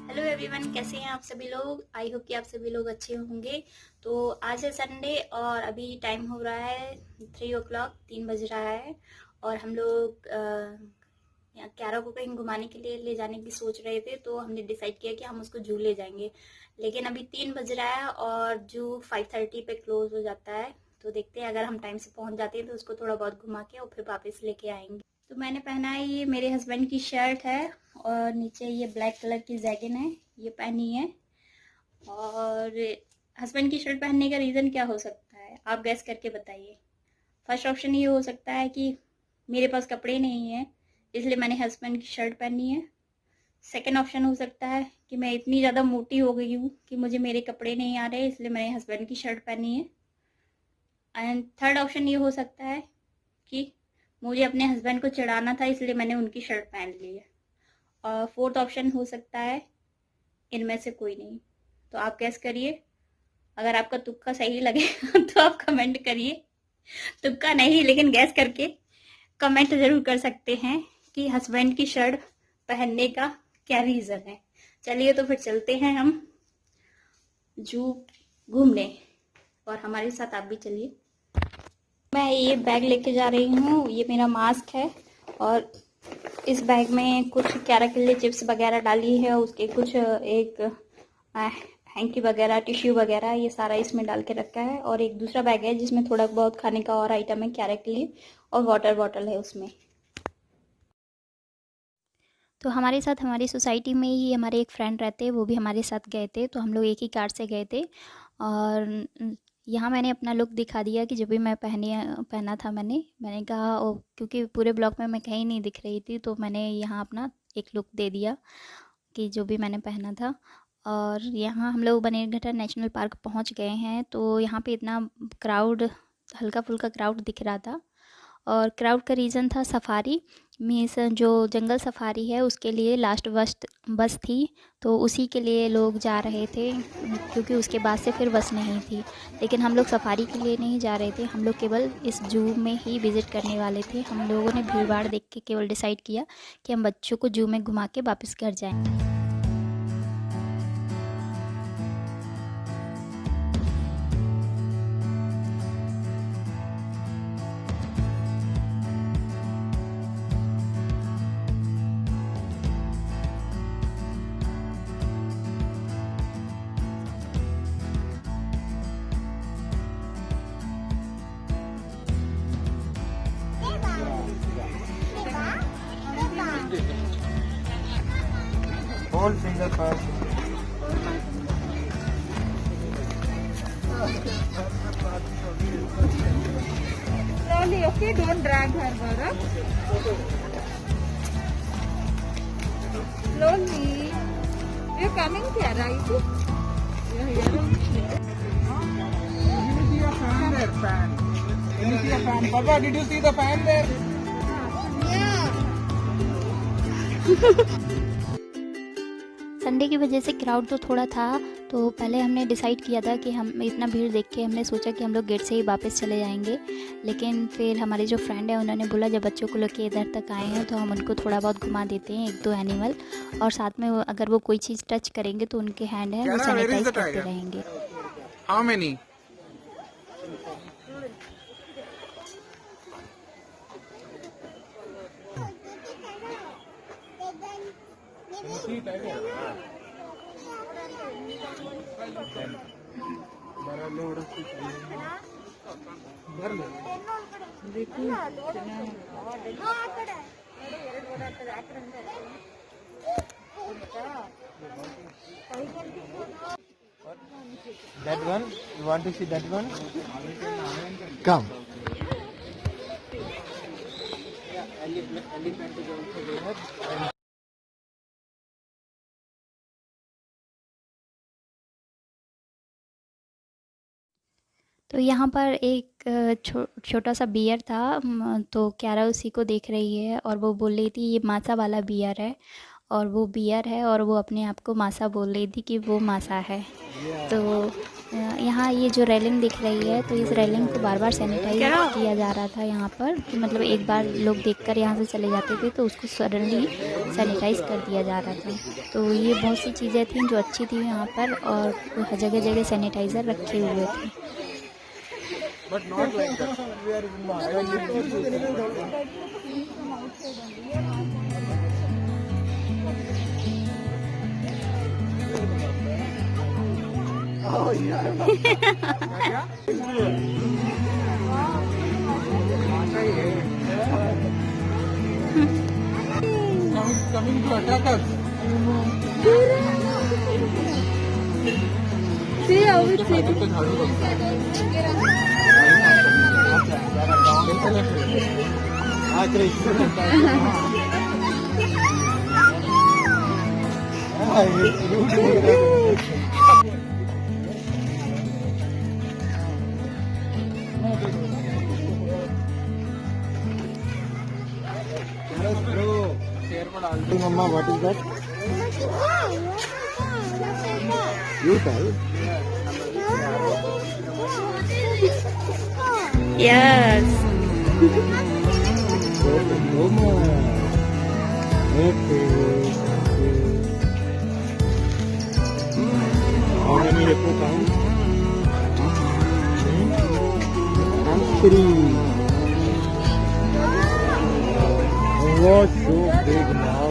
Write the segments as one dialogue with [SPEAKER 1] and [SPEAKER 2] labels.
[SPEAKER 1] Hello everyone, कैसे हैं आप सभी लोग। आई होप कि आप सभी लोग अच्छे होंगे। तो आज है संडे और अभी टाइम हो रहा है 3 o'clock, 3 बज रहा है। और हम लोग यहाँ क्यारा को कहीं घुमाने के लिए ले जाने की सोच रहे थे, तो हमने डिसाइड किया कि हम उसको जू ले जाएंगे। लेकिन अभी 3 बज रहा है और जू 5:30 पे क्लोज हो जाता है। तो देखते हैं, अगर हम टाइम से पहुंच जाते हैं तो उसको थोड़ा बहुत घुमा के और फिर वापस लेके आएंगे। तो मैंने पहना है, ये मेरे हस्बैंड की शर्ट है और नीचे ये ब्लैक कलर की जैगिन है, ये पहनी है। और हस्बैंड की शर्ट पहनने का रीज़न क्या हो सकता है, आप गैस करके बताइए। फर्स्ट ऑप्शन ये हो सकता है कि मेरे पास कपड़े नहीं है, इसलिए मैंने हस्बैंड की शर्ट पहनी है। सेकंड ऑप्शन हो सकता है कि मैं इतनी ज़्यादा मोटी हो गई हूँ कि मुझे मेरे कपड़े नहीं आ रहे, इसलिए मैंने हस्बैंड की शर्ट पहनी है। एंड थर्ड ऑप्शन ये हो सकता है कि मुझे अपने हस्बैंड को चिढ़ाना था, इसलिए मैंने उनकी शर्ट पहन ली है। और फोर्थ ऑप्शन हो सकता है इनमें से कोई नहीं। तो आप गैस करिए। अगर आपका तुक्का सही लगे तो आप कमेंट करिए। तुक्का नहीं, लेकिन गैस करके कमेंट जरूर कर सकते हैं कि हस्बैंड की शर्ट पहनने का क्या रीजन है। चलिए, तो फिर चलते हैं हम जू घूमने, और हमारे साथ आप भी चलिए। मैं ये बैग लेके जा रही हूँ, ये मेरा मास्क है। और इस बैग में कुछ क्यारा के लिए चिप्स वगैरह डाली है, उसके कुछ एक हैंकी वगैरह, टिश्यू वगैरह, ये सारा इसमें डाल के रखा है। और एक दूसरा बैग है जिसमें थोड़ा बहुत खाने का और आइटम है क्यारा के लिए, और वाटर बॉटल है उसमें। तो हमारे साथ हमारी सोसाइटी में ही हमारे एक फ्रेंड रहते हैं, वो भी हमारे साथ गए थे, तो हम लोग एक ही कार से गए थे। और यहाँ मैंने अपना लुक दिखा दिया कि जो भी मैं पहना था, मैंने कहा क्योंकि पूरे ब्लॉग में मैं कहीं नहीं दिख रही थी, तो मैंने यहाँ अपना एक लुक दे दिया कि जो भी मैंने पहना था। और यहाँ हम लोग बनेरघट्टा नेशनल पार्क पहुँच गए हैं। तो यहाँ पे इतना क्राउड, हल्का फुल्का क्राउड दिख रहा था। और क्राउड का रीज़न था सफारी, मीन्स जो जंगल सफारी है उसके लिए लास्ट बस थी, तो उसी के लिए लोग जा रहे थे, क्योंकि उसके बाद से फिर बस नहीं थी। लेकिन हम लोग सफारी के लिए नहीं जा रहे थे, हम लोग केवल इस जू में ही विज़िट करने वाले थे। हम लोगों ने भीड़ भाड़ देख के केवल डिसाइड किया कि हम बच्चों को जू में घुमा के वापस घर जाएँ।
[SPEAKER 2] Hold finger first.
[SPEAKER 3] Slowly, okay? Don't drag her, Gaurav. Slowly. You're coming here, right? You're here.
[SPEAKER 2] Did you see a fan there? Fan. Did you see a fan? Papa, did you see the fan there?
[SPEAKER 1] Sunday की वजह से crowd तो थोड़ा था, तो पहले हमने decide किया था कि हम इतना भीड़ देख के हमने सोचा कि हम लोग गेट से ही वापस चले जाएंगे। लेकिन फिर हमारे जो फ्रेंड है उन्होंने बोला जब बच्चों को लेके इधर तक आए हैं तो हम उनको थोड़ा बहुत घुमा देते हैं, एक दो एनिमल, और साथ में अगर वो कोई चीज़ टच करेंगे तो उनके हैंड है वो सैनिटाइज करते रहेंगे।
[SPEAKER 2] How many? That one? You want to see that one? Come. Elephant is also there.
[SPEAKER 1] तो यहाँ पर एक छोटा सा बियर था, तो क्यारा उसी को देख रही है और वो बोल रही थी ये मासा वाला बियर है, और वो बियर है और वो अपने आप को मासा बोल रही थी कि वो मासा है। तो यहाँ ये जो रेलिंग दिख रही है, तो इस रेलिंग को बार बार सैनिटाइज किया जा रहा था यहाँ पर, कि मतलब एक बार लोग देखकर यहाँ से चले जाते थे तो उसको सडनली सैनिटाइज कर दिया जा रहा था। तो ये बहुत सी चीज़ें थी जो अच्छी थी यहाँ पर, और जगह जगह सैनिटाइज़र रखे हुए थे।
[SPEAKER 2] But not like that. We are in Oh yeah. Coming to attack us.
[SPEAKER 3] See how it's sitting.
[SPEAKER 2] Mama, what is that? You tell.
[SPEAKER 1] Yes.
[SPEAKER 2] How many Hippo counts? And 3. Oh, so big now.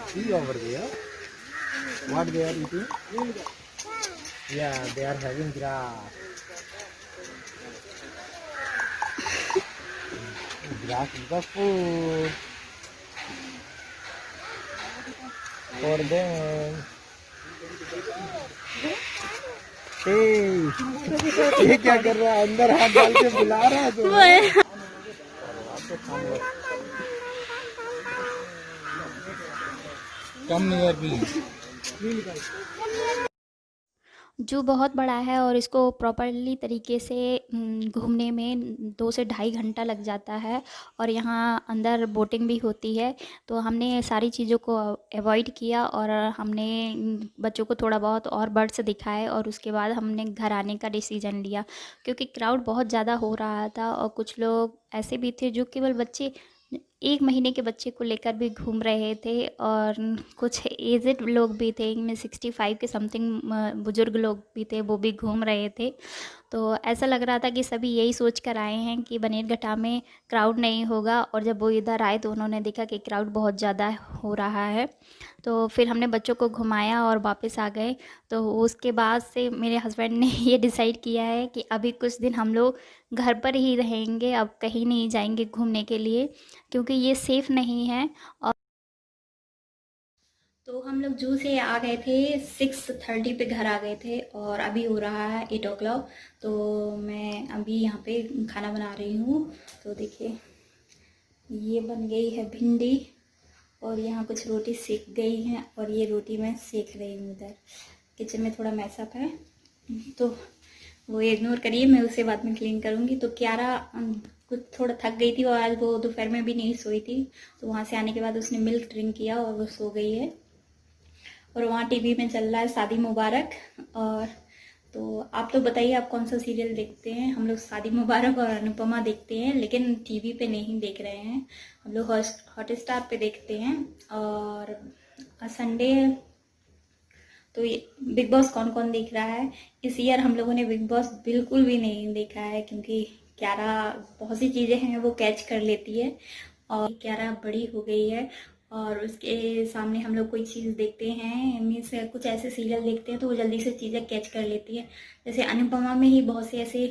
[SPEAKER 2] See over there. What they are eating? Yeah, they are having grass. Grass is the food for them. ये क्या कर रहा है? अंदर हाथ डाल के बुला रहा है तो कम नियर भी
[SPEAKER 1] जू बहुत बड़ा है और इसको प्रॉपरली तरीके से घूमने में 2 से ढाई घंटा लग जाता है, और यहाँ अंदर बोटिंग भी होती है। तो हमने सारी चीज़ों को अवॉइड किया और हमने बच्चों को थोड़ा बहुत और बर्ड्स दिखाए, और उसके बाद हमने घर आने का डिसीज़न लिया, क्योंकि क्राउड बहुत ज़्यादा हो रहा था और कुछ लोग ऐसे भी थे जो केवल बच्चे 1 महीने के बच्चे को लेकर भी घूम रहे थे, और कुछ एजेड लोग भी थे, इनमें 65 के समथिंग बुज़ुर्ग लोग भी थे, वो भी घूम रहे थे। तो ऐसा लग रहा था कि सभी यही सोच कर आए हैं कि बनेरघट्टा में क्राउड नहीं होगा, और जब वो इधर आए तो उन्होंने देखा कि क्राउड बहुत ज़्यादा हो रहा है। तो फिर हमने बच्चों को घुमाया और वापस आ गए। तो उसके बाद से मेरे हस्बैंड ने ये डिसाइड किया है कि अभी कुछ दिन हम लोग घर पर ही रहेंगे, अब कहीं नहीं जाएंगे घूमने के लिए, क्योंकि ये सेफ़ नहीं है। और तो हम लोग जू से आ गए थे 6:30 पे घर आ गए थे, और अभी हो रहा है 8 o'clock। तो मैं अभी यहाँ पे खाना बना रही हूँ। तो देखिए ये बन गई है भिंडी, और यहाँ कुछ रोटी सेक गई हैं, और ये रोटी मैं सेक रही हूँ। इधर किचन में थोड़ा मैसअप है, तो वो इग्नोर करिए, मैं उसे बाद में क्लीन करूँगी। तो क्यारा कुछ थोड़ा थक गई थी और आज वो दोपहर में भी नहीं सोई थी, तो वहाँ से आने के बाद उसने मिल्क ड्रिंक किया और वो सो गई है। और वहाँ टीवी में चल रहा है शादी मुबारक। और तो आप लोग बताइए आप कौन सा सीरियल देखते हैं? हम लोग शादी मुबारक और अनुपमा देखते हैं, लेकिन टीवी पे नहीं देख रहे हैं, हम लोग हॉटस्टार पे देखते हैं। और संडे तो बिग बॉस कौन कौन देख रहा है? इस ईयर हम लोगों ने बिग बॉस बिल्कुल भी नहीं देखा है, क्योंकि क्यारा बहुत सी चीज़ें हैं वो कैच कर लेती है और क्यारा बड़ी हो गई है और उसके सामने हम लोग कोई चीज़ देखते हैं, मीन्स कुछ ऐसे सीरियल देखते हैं तो वो जल्दी से चीज़ें कैच कर लेती है। जैसे अनुपमा में ही बहुत से ऐसे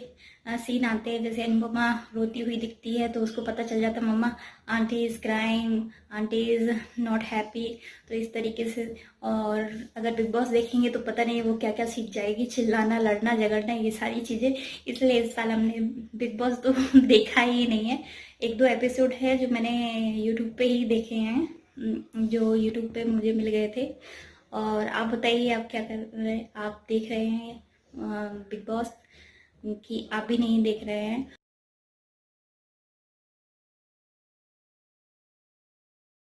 [SPEAKER 1] सीन आते हैं, जैसे अनुपमा रोती हुई दिखती है तो उसको पता चल जाता है mama aunty is crying, aunty is not happy, तो इस तरीके से। और अगर बिग बॉस देखेंगे तो पता नहीं वो क्या क्या सीख जाएगी, चिल्लाना, लड़ना, झगड़ना, ये सारी चीज़ें। इसलिए इस साल हमने बिग बॉस तो देखा ही नहीं है। एक दो एपिसोड है जो मैंने यूट्यूब पे ही देखे हैं, जो यूट्यूब पे मुझे मिल गए थे। और आप बताइए आप क्या कर रहे हैं? आप देख रहे हैं बिग बॉस कि आप भी नहीं देख रहे हैं?